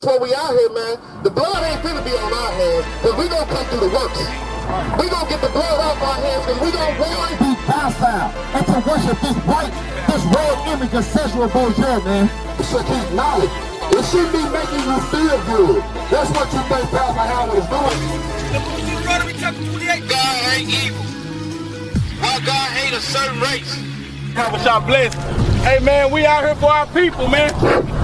That's why we out here, man. The blood ain't finna be on our hands, because we gonna come through the works. We gonna get the blood off our hands, because we don't want to be docile and to worship this white, this red image of sensual bourgeois, man. It should keep knowledge. It should be making you feel good. That's what you think Pastor Howard is doing. God ain't evil. Why God hate a certain race? God bless. Hey man, we out here for our people, man.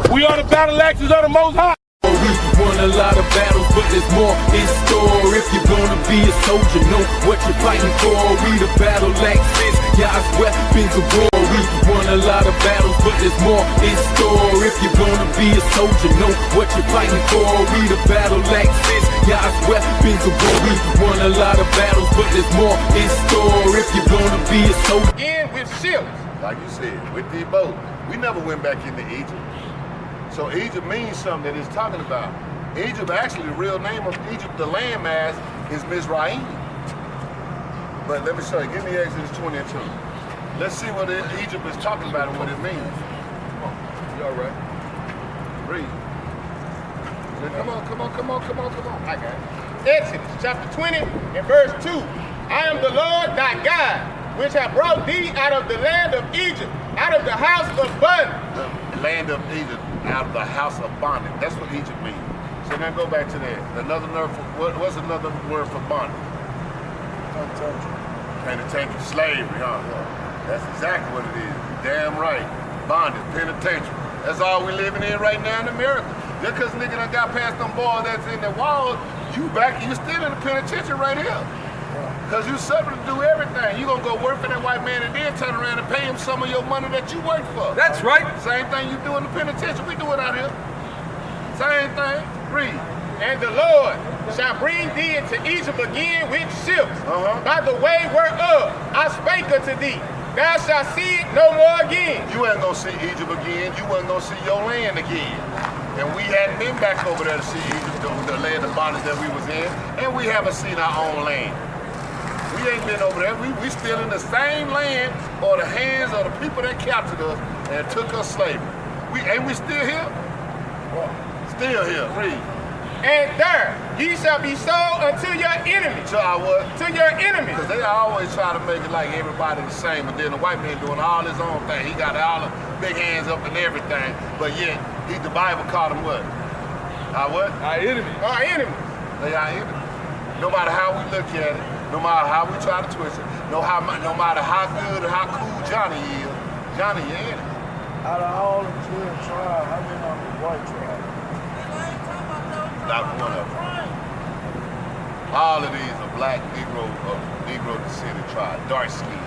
We on the battle axes of the Most High. We won a lot of battles, but there's more in store. If you're gonna be a soldier, know what you're fighting for. We the battle axes, God's weapons of war. We won a lot of battles, but there's more in store. If you're gonna be a soldier, know what you're fighting for. We the battle axes, God's weapons of war. We won a lot of battles, but there's more in store. If you're gonna be a soldier. In with shields. Like you said, with the boat. We never went back into Egypt. So Egypt means something that it's talking about. Egypt, actually, the real name of Egypt, the landmass, is Mizraim. But let me show you. Give me Exodus 20 and 2. Let's see what Egypt is talking about and what it means. Come on. You all right? Read. Come on. I got it. Exodus chapter 20 and verse 2. I am the Lord thy God, which have brought thee out of the land of Egypt, out of the house of bondage. The land of Egypt, out of the house of bondage. That's what Egypt means. So now go back to that. Another word for, what's another word for bondage? Penitentiary. Slavery, huh? That's exactly what it is. Damn right. Bondage, penitentiary. That's all we living in right now in America. Just because nigga done got past them boys that's in the walls, you still in the penitentiary right here. Because you suffer to do everything. You gonna go work for that white man and then turn around and pay him some of your money that you work for. That's right. Same thing you do in the penitentiary. We do it out here. Same thing. Read. And the Lord shall bring thee into Egypt again with ships, by the way whereof I spake unto thee. Thou shalt see it no more again. You ain't gonna see Egypt again. You ain't gonna see your land again. And we hadn't been back over there to see Egypt, the land of bondage that we was in, and we haven't seen our own land. We ain't been over there. We still in the same land or the hands of the people that captured us and took us slavery. Ain't we still here? Still here. Read. And there ye shall be sold unto your enemy. To our what? To your enemy. Because they always try to make it like everybody the same, but then the white man doing all his own thing. He got all the big hands up and everything, but yet the Bible called him what? Our what? Our enemy. Our enemy. They our enemy. No matter how we look at it, no matter how we try to twist it, no matter how good or how cool Johnny is, Johnny your enemy. Out of all the 12 tribes, I've been on the white tribe. Not one of them. All of these are black Negro descended tribe, dark skin.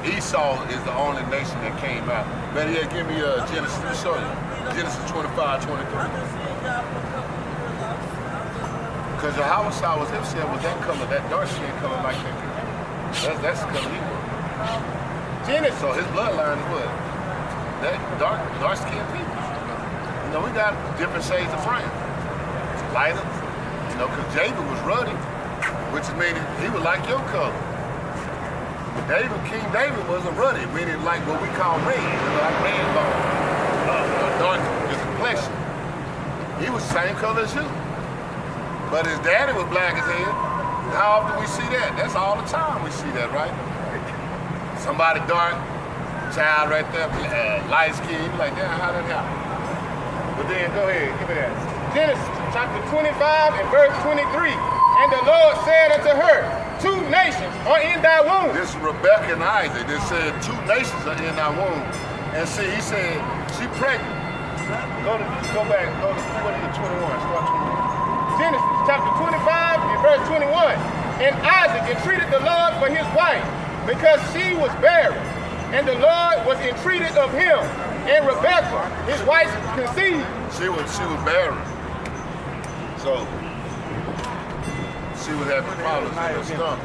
Esau is the only nation that came out. Better yet, give me Genesis to show you. Genesis 25:23. Because Yahweh was himself with that color, that dark skin color like that. That's the color he was. Genesis. So his bloodline is what? That dark skinned people. You know, we got different shades of brown. Lighter, you know, because David was ruddy, which meaning he was like your color. King David wasn't ruddy, meaning like what we call red, like red bone, dark, his complexion. He was the same color as you. But his daddy was black as hell. How often we see that? That's all the time we see that, right? Somebody dark, child right there, light skin, you like, damn, how that happen? But then, go ahead, give me that. Genesis chapter 25 and verse 23. And the Lord said unto her, 2 nations are in thy womb. This is Rebecca and Isaac. They said 2 nations are in thy womb. And see, he said, she pregnant. Go back, go to 21, start 21. Genesis chapter 25 and verse 21. And Isaac entreated the Lord for his wife, because she was barren. And the Lord was entreated of him. And Rebekah, his wife, conceived. She was barren. So she was having problems in her stomach.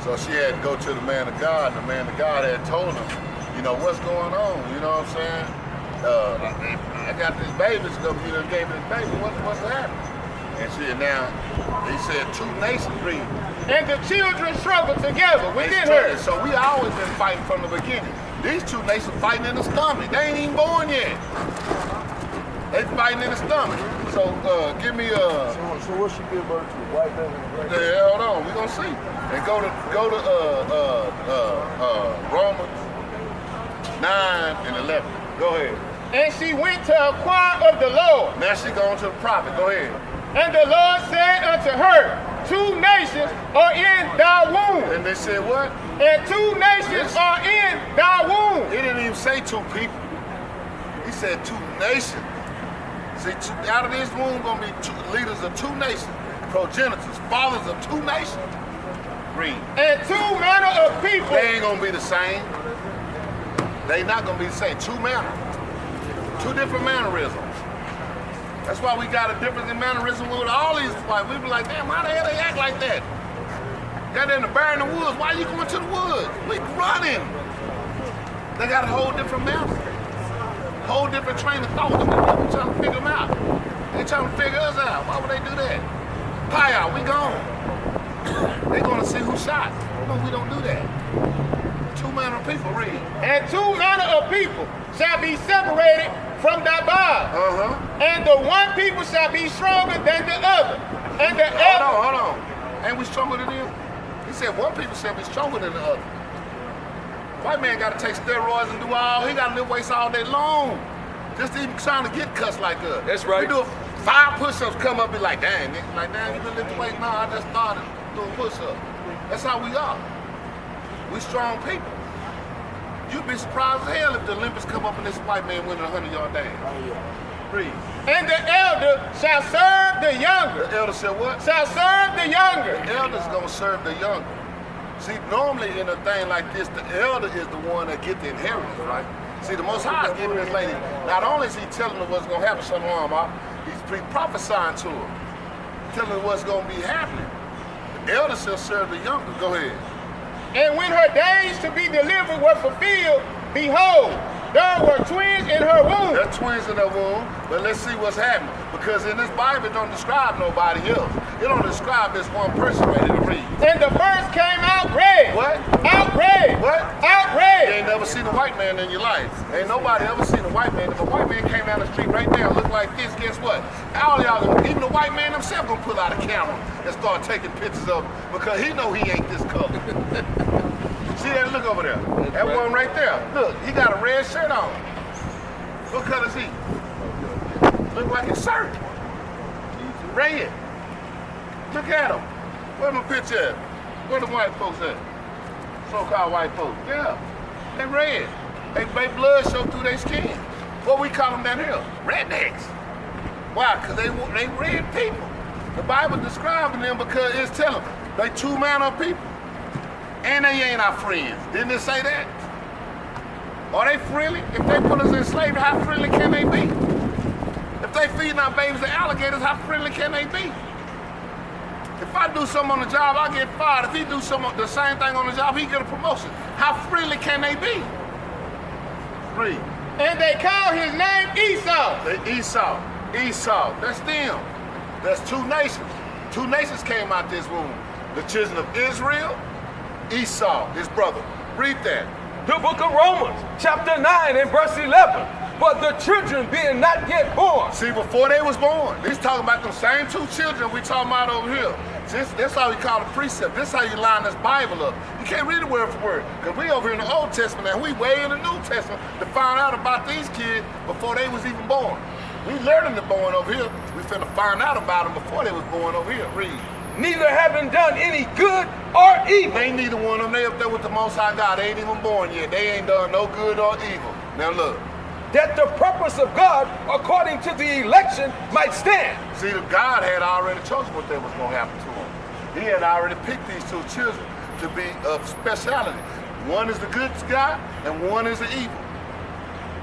So she had to go to the man of God, and the man of God had told her, you know, what's going on? You know what I'm saying? I got this baby, so you done gave me this baby. What's happening? And he said 2 nations breed. And the children struggled together within her. So we always been fighting from the beginning. These 2 nations fighting in the stomach. They ain't even born yet. They fighting in the stomach. So give me So what she give birth to? White man and black man? yeah, hold on, we gonna see. And go to Romans 9 and 11. Go ahead. And she went to inquire of the Lord. Now she going to the prophet. Go ahead. And the Lord said unto her, 2 nations are in thy womb. And they said what? And 2 nations are in thy womb. He didn't even say 2 people. He said 2 nations. See, out of this womb gonna be leaders of 2 nations, progenitors, fathers of 2 nations. Read. And 2 manner of people. They ain't gonna be the same. They not gonna be the same. 2 manner. 2 different mannerisms. That's why we got a difference in mannerism with all these white. We be like, damn, how the hell they act like that? Got in the bear in the woods. Why are you going to the woods? We running. They got a whole different manner. Whole different train of thought. We trying to figure them out. They trying to figure us out. Why would they do that? Pie out, we gone. They gonna see who shot. No, we don't do that. 2 manner of people, read. And 2 manner of people shall be separated from thy body. And the one people shall be stronger than the other. And the other. Hold on. Ain't we stronger than them? He said one people shall be stronger than the other. White man got to take steroids and do all. He got to lift weights all day long. Just to even trying to get cussed like us. That's right. We do 5 push-ups, come up, be like, dang, nigga. Like, damn, you been lifting weights? No, I just started doing push-ups. That's how we are. We strong people. You'd be surprised as hell if the Olympics come up and this white man winning a 100-yard dash. Read. And the elder shall serve the younger. The elder said what? Shall serve the younger. The elder's gonna serve the younger. See, normally in a thing like this, the elder is the one that get the inheritance, right? See, the Most High is giving this lady, not only is he telling her what's gonna happen, he's prophesying to her, telling her what's gonna be happening. The elder shall serve the younger. Go ahead. And when her days to be delivered were fulfilled, behold, there were twins in her womb. There are twins in her womb, but let's see what's happening. Because in this Bible, it don't describe nobody else. It don't describe this one person ready to read. And the first came outraged. What? Outraged. What? Outraged. You ain't never seen a white man in your life. Ain't nobody ever seen a white man. If a white man came down the street right now and looked like this, guess what? All y'all, even the white man himself gonna pull out a camera and start taking pictures of him because he know he ain't this color. See that? Look over there. That one right there. Look, he got a red shirt on. What color is he? Look like his shirt. Red. Look at him. Where my picture at? Where the white folks at? So-called white folks. Yeah. They red. They blood show through their skin. What we call them down here? Rednecks. Why? Because they red people. The Bible describing them because it's telling them they 2 manner of people. And they ain't our friends. Didn't it say that? Are they friendly? If they put us in slavery, how friendly can they be? If they feeding our babies to alligators, how friendly can they be? If I do something on the job, I get fired. If he do the same thing on the job, he get a promotion. How friendly can they be? Read. And they call his name Esau. Esau. That's them. That's 2 nations. 2 nations came out this womb. The children of Israel, Esau, his brother. Read that. The book of Romans, chapter 9 and verse 11. But the children being not yet born. See, before they was born, he's talking about them same 2 children we talking about over here. That's how we call it precept. This how you line this Bible up. You can't read it word for word. Because we over here in the Old Testament and we way in the New Testament to find out about these kids before they was even born. We learning them born over here. We finna find out about them before they was born over here. Read. Neither having done any good or evil. They neither one of them. They up there with the Most High God. They ain't even born yet. They ain't done no good or evil. Now look. That the purpose of God, according to the election, might stand. See, God had already chosen what they was going to happen to them. He had already picked these 2 children to be of speciality. One is the good guy, and one is the evil.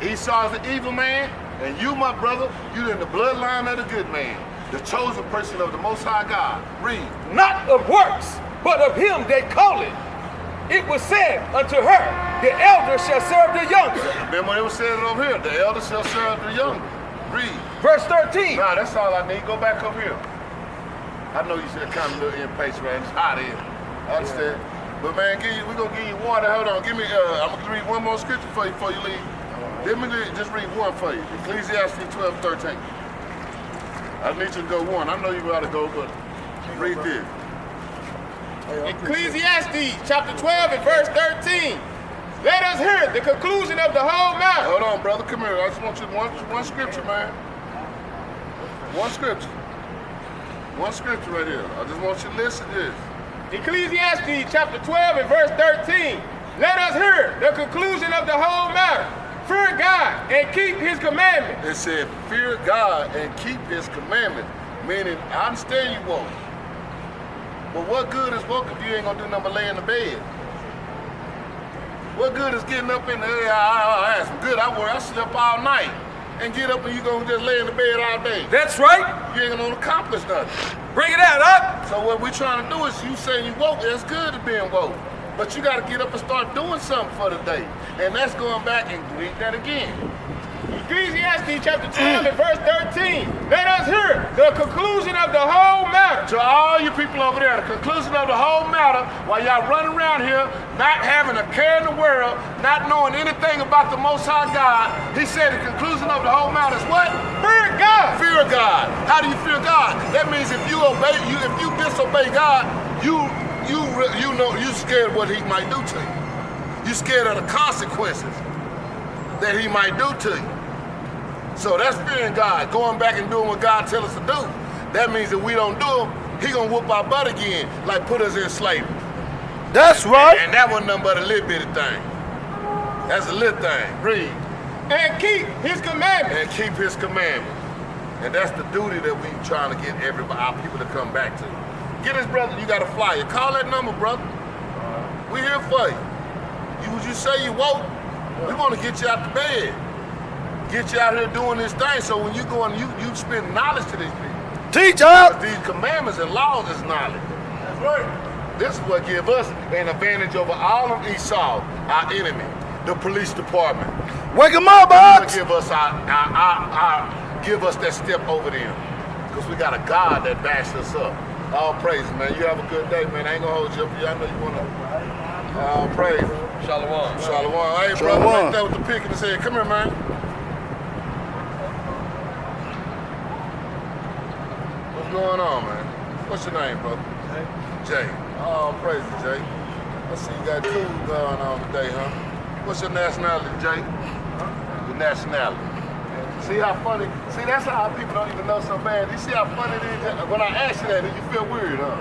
Esau is the evil man, and you, my brother, you in the bloodline of the good man, the chosen person of the Most High God. Read. Not of works, but of him that calleth. It was said unto her, the elder shall serve the younger. Remember when it was said over here, the elder shall serve the younger. Read. Verse 13. Nah, that's all I need. Go back up here. I know you said kind of a little impatient, man. It's hot in. I understand. But man, we're gonna give you water. Hold on, give me I'm gonna read one more scripture for you before you leave. Let me just read one for you. Ecclesiastes 12:13. I need you to go one. I know you got to go, but read this. Ecclesiastes chapter 12 and verse 13. Let us hear the conclusion of the whole matter. Hold on, brother. Come here. I just want you one scripture, man. One scripture. One scripture right here. I just want you to listen to this. Ecclesiastes chapter 12 and verse 13. Let us hear the conclusion of the whole matter. Fear God and keep his commandments. It said, fear God and keep his commandments. Meaning, I understand you woke. But what good is woke if you ain't gonna do nothing but lay in the bed? What good is getting up in the air? I had some good. I slept all night. And get up and you gonna just lay in the bed all day. That's right. You ain't gonna accomplish nothing. Bring it out, up. So what we're trying to do is you saying you woke, it's good to being woke. But you gotta get up and start doing something for the day. And that's going back and read that again. Ecclesiastes chapter 12 and verse 13. Let us hear the conclusion of the whole matter. To all you people over there, the conclusion of the whole matter, while y'all running around here, not having a care in the world, not knowing anything about the Most High God, he said the conclusion of the whole matter is what? Fear God. Fear God. How do you fear God? That means if you disobey God, you scared of what he might do to you. You scared of the consequences that he might do to you. So that's fearing God, going back and doing what God tells us to do. That means if we don't do it, he gonna whoop our butt again, like put us in slavery. That's right. And that wasn't nothing but a little bitty thing. That's a little thing. Read. And keep his commandments. And keep his commandments. And that's the duty that we trying to get our people to come back to. Get his brother, you got a flyer. Call that number, brother. We here for you. You say you woke, we want to get you out the bed. Get you out here doing this thing so when you go and you spend knowledge to these people. Teach up. These commandments and laws is knowledge. That's right. This is what give us an advantage over all of Esau, our enemy, the police department. Wake them up, Ox. Give us give us that step over them. Because we got a God that backs us up. All praise, man. You have a good day, man. I ain't gonna hold you up here. I know you wanna all praise. Shalom. Shalom. Hey, brother, right there with the pick in his head. Come here, man. What's going on, man? What's your name, brother? Jay. Oh, praise you, Jay. I see you got cool going on today, huh? What's your nationality, Jay? Your nationality. See how funny? See, that's how people don't even know so bad. You see how funny it is? When I ask you that, you feel weird, huh?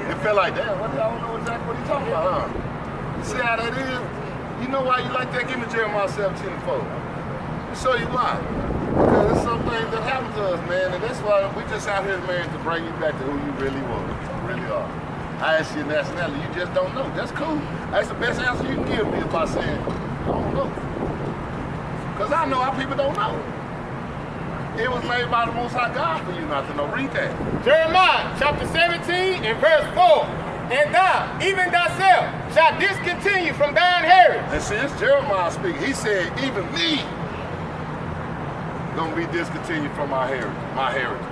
You feel like, damn, I don't know exactly what he's talking about, huh? You see how that is? You know why you like that? Give me Jeremiah 17:4. I'll show you why. Because there's some things that happen to us, man, and that's why we just out here, man, to bring you back to who you really are. I ask you your nationality, you just don't know. That's cool. That's the best answer you can give me if I say, I don't know. Because I know how people don't know. It was made by the Most High God for you not to know. Read that. Jeremiah chapter 17 and verse 4. And thou, even thyself, shalt discontinue from thine heritage. And see, it's Jeremiah speaking. He said, even me gonna be discontinued from my heritage.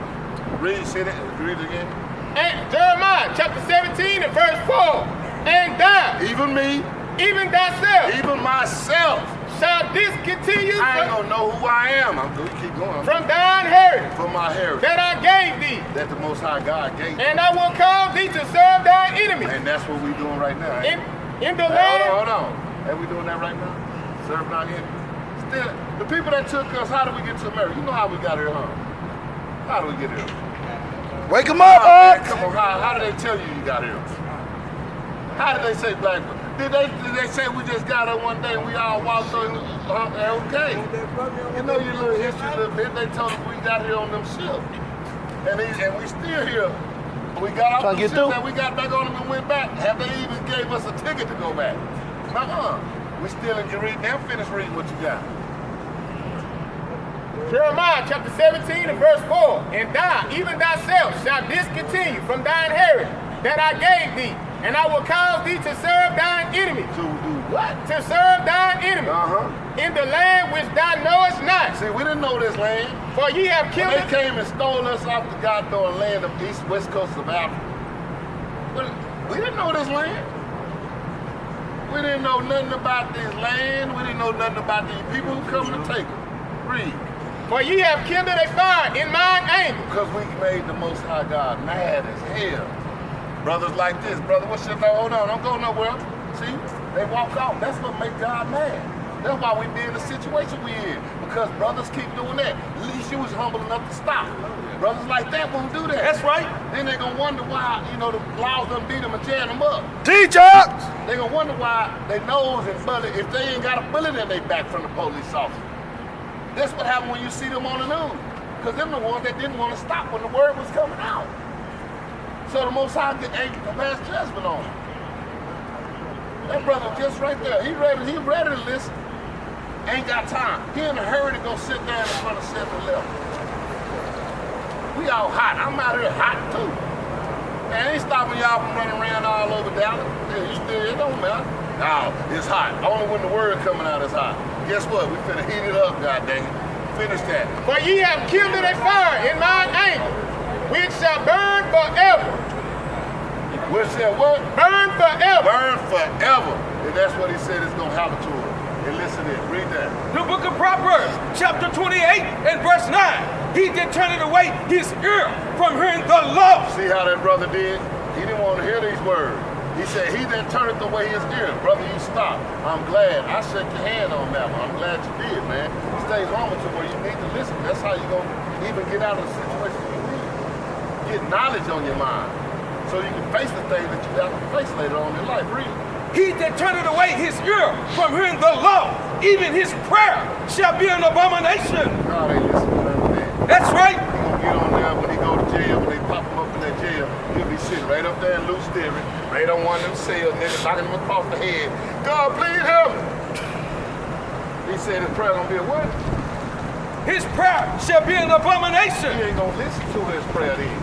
Read it again. And Jeremiah chapter 17 and verse 4. And thou, Even me, even thyself, even myself, shalt discontinue I ain't gonna know who I am. I'm gonna keep going. from thine heritage From my heritage that I gave thee. that the Most High God gave me. And I will cause thee to serve thine enemy. And that's what we doing right now. In the land. Hold on. Are we doing that right now? Serving our enemy. Still, the people that took us, how did we get to America? You know how we got here, huh? How did we get here? Wake them up, Man, Ox. come on, how did they tell you you got here? How did they say black people? Did they say we just got here one day and we all walked through? Okay. You know your little history a little bit. They told us we got here on them ships. And we still here. We got off the ships and we got back on them and went back. Have they even gave us a ticket to go back? We still in reading. Now finish reading what you got. Jeremiah chapter 17 and verse 4. And thou, even thyself, shalt discontinue from thine heritage that I gave thee. And I will cause thee to serve thine enemy. To do what? To serve thine enemy. In the land which thou knowest not. See, we didn't know this land. For ye have killed They came and stole us off the goddamn land of east, west coast of Africa. But we didn't know this land. We didn't know nothing about this land. We didn't know nothing about these people who come to take it. Read. For ye have kindled a fire in mine anger. Because we made the Most High God mad as hell. Brothers like this, brother, what's your name? Hold on, don't go nowhere. See, they walk off. That's what make God mad. That's why we be in the situation we in. Because brothers keep doing that. At least you was humble enough to stop. Brothers like that won't do that. That's right. Then they gonna wonder why, you know, the laws done beat them and tearing them up. Teachers! They gonna wonder why they nose and bullet, if they ain't got a bullet in their back from the police officer. That's what happened when you see them on the news. Because them the ones that didn't want to stop when the word was coming out. So the Most High ain't pass judgment on him. That brother just right there, he ready to listen. Ain't got time. He in a hurry to go sit down in front of 7-Eleven. We all hot. I'm out here hot too. Man, ain't stopping y'all from running around all over Dallas. It don't matter. No, it's hot. Only when the word coming out is hot. Guess what? We finna heat it up, god dang it. Finish that. For ye have kindled a fire in mine anger, which shall burn forever. Which shall what? Burn forever. Burn forever. And that's what he said is gonna happen to us. And listen to it. Read that. The book of Proverbs, chapter 28 and verse 9. He did turn it away his ear from hearing the law. See how that brother did? He didn't want to hear these words. He said, he that turneth away his ear. Brother, you stop. I'm glad. I shook your hand on that one. I'm glad you did, man. Stay humble to where you need to listen. That's how you're going to even get out of the situation you need. Get knowledge on your mind so you can face the things that you have to face later on in life. Read. He that turneth away his ear from hearing the law, even his prayer shall be an abomination. God ain't listening to none of that. That's right. He gonna get on there when he go to jail, when they pop him up in that jail, he'll be sitting right up there in loose steering, right on one of them cells, niggas knocking him across the head. God, please help me. He said his prayer gonna be a what? His prayer shall be an abomination. He ain't gonna listen to his prayer then.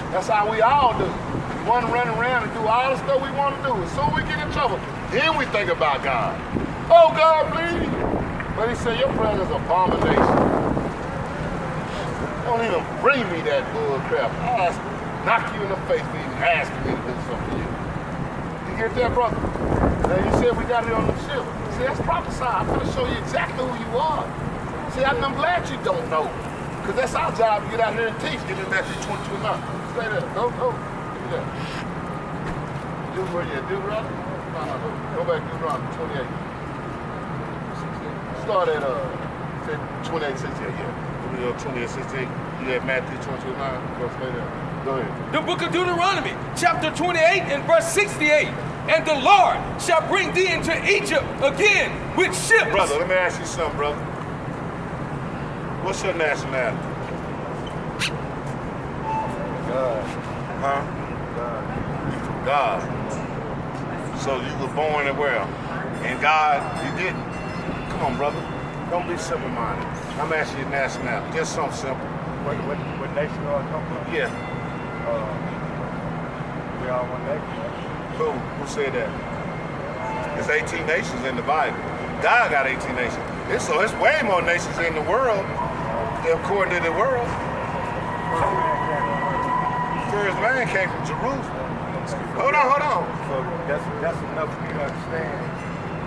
That's how we all do. We want to run around and do all the stuff we want to do. As soon as we get in trouble, then we think about God. Oh, God, please. But he said, your prayer is an abomination. Don't even bring me that bull crap. I knock you in the face for even asking me to do something to you. You get that, brother? Now you said we got it on the ship. See, that's prophesy. I'm going to show you exactly who you are. See, I'm glad you don't know. Because that's our job to get out here and teach. Give me Matthew 22 now. Stay there. Go. Give me that. Do where you do, brother? No. Go back to Deuteronomy 28. Start at 28, 68, yeah. 28, 68. You have Matthew 22, 9. Go stay there. Go ahead. The book of Deuteronomy, chapter 28 and verse 68. And the Lord shall bring thee into Egypt again with ships. Brother, let me ask you something, brother. What's your nationality? God. Huh? God. You from God. So you were born and where? In God, you didn't. Come on, brother. Don't be simple-minded. I'm asking your nationality. Just something simple. What nation do I come from? Yeah. We all one nation. Who said that? There's 18 nations in the Bible. God got 18 nations. It's way more nations in the world, according to the world. First man came from Jerusalem. Hold on. So that's enough for me to understand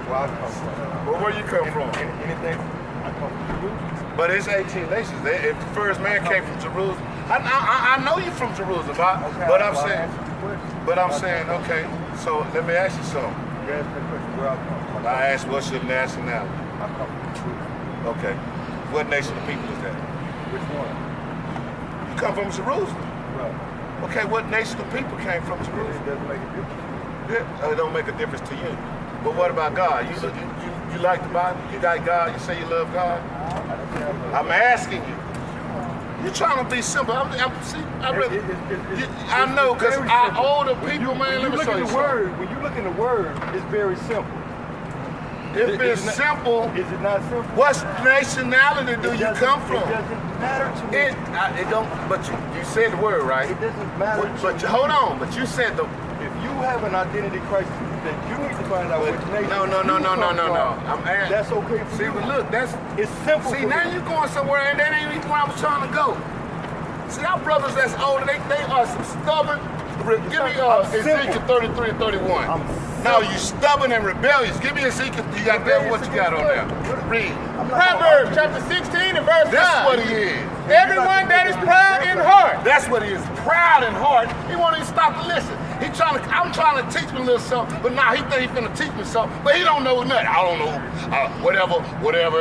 where I come from. Well, where you come from? Anything, I come from Jerusalem. But it's 18 nations. If the first man came from Jerusalem, I know you from Jerusalem, but I'm saying, okay. So let me ask you something. You asked me a question where I come from. I asked, what's your nationality? I come from Jerusalem. Okay. What nation of people is that? Which one? You come from Jerusalem. Right. Okay, what nation of people came from It Jerusalem? doesn't make a difference. Yeah, it don't make a difference to you. But what about God? You like the Bible? You like God? You say you love God? I'm asking you. You're trying to be simple. I know, because our older people, man, let me show you something. When you look in the word, it's very simple. If it's simple, Is it not simple? what nationality do you come from? It doesn't matter to me. It don't, but you said the word, right? It doesn't matter to But me. hold on, but you said the, If you have an identity crisis, then you need to find out which nation no. I'm asking. That's okay for See, you. but look, that's, It's simple see, for now me. you're going somewhere and that ain't even where I was trying to go. See, our brothers that's older, they are some stubborn. Give me I'm Ezekiel simple. 33 and 31. I'm No, you stubborn and rebellious. Give me Ezekiel. You got that? What you got on there? Read. Proverbs chapter 16 and verse 9. That's what he is. Everyone that is proud in heart. That's what he is. Proud in heart. He won't even stop to listen. I'm trying to teach him a little something, but now he think he's finna teach me something, but he don't know nothing. I don't know. Whatever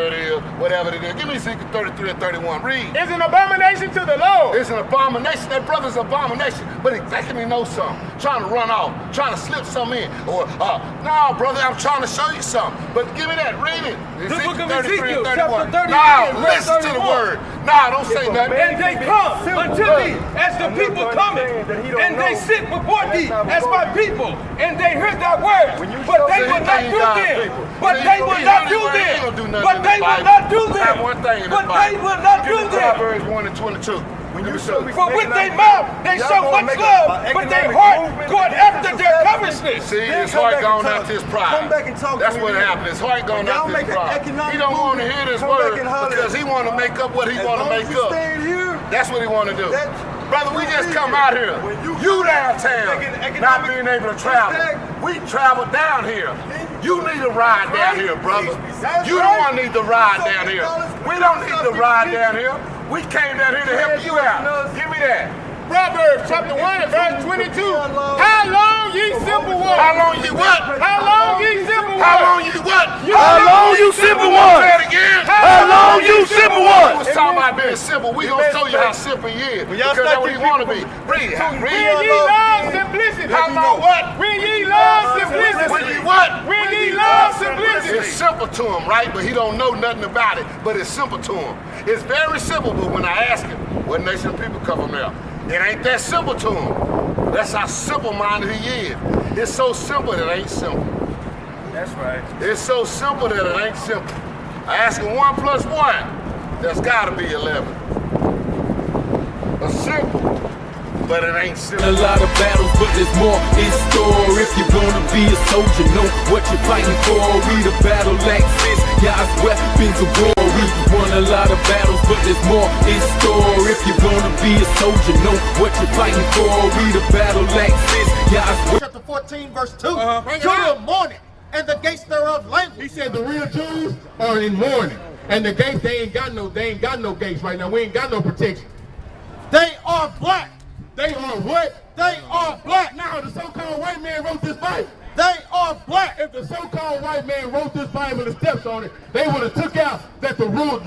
it is. Give me Ezekiel 33 and 31. Read. Is an abomination to the Lord. It's an abomination. That brother's an abomination, but he thinking he knows something. Trying to run off, trying to slip something in. Or, no, brother, I'm trying to show you something. But give me that. Read it. The book of 33 Ezekiel, and 31. chapter 33, Now, verse listen to the 31. word. Nah, don't say nothing. And they come unto thee as the people coming, and they sit before thee as my people, and they hear thy words, but they will not do them. But they will not do them. But they will not do them. But they will not do them. Proverbs 1 and 22. For with their mouth they show much love, but their heart going after their covetousness. See, his heart gone after his pride. Come back and talk That's to what me. happened. His heart gone after his pride. He don't want to hear this word because he want to make up what he want to make up. That's what he want to do. Brother, we just come out here. You downtown, not being able to travel. We travel down here. You need a ride down here, brother. You don't want to need to ride down here. We don't need to ride down here. We came down here to help you out. Give me that. Proverbs chapter 1 and verse 22. How long ye simple ones? How long you what? How long ye simple ones? How long you what? How long you simple ones? Say it again. How long you simple We ones? was talking about being simple. We gonna show you how simple he is. Because that's what he want to be. Read. When ye love simplicity. How long what? When ye love simplicity. When you what? When ye love simplicity. It's simple to him, right? But he don't know nothing about it. But it's simple to him. It's very simple, but when I ask him, what nation of people come from there? It ain't that simple to him. That's how simple-minded he is. It's so simple that it ain't simple. That's right. It's so simple that it ain't simple. I ask him 1 plus 1, that's gotta be 11. It's simple, but it ain't simple. A lot of battles, but there's more in store. If you're gonna be a soldier, know what you're fighting for. We the battle axes, God's weapons of war. We won a lot of battles, but there's more in store. If you're gonna be a soldier, know what you're fighting for. We the battle axes, God's weapons. Chapter 14, verse 2. To the morning, and the gates thereof languish. He said the real Jews are in mourning, and the gates they ain't got no gates right now. We ain't got no protection. They are black. They are what? They are black. Now the so-called white man wrote this Bible. They are black. If the so-called white man wrote this Bible and the steps on it, they would have took out that the real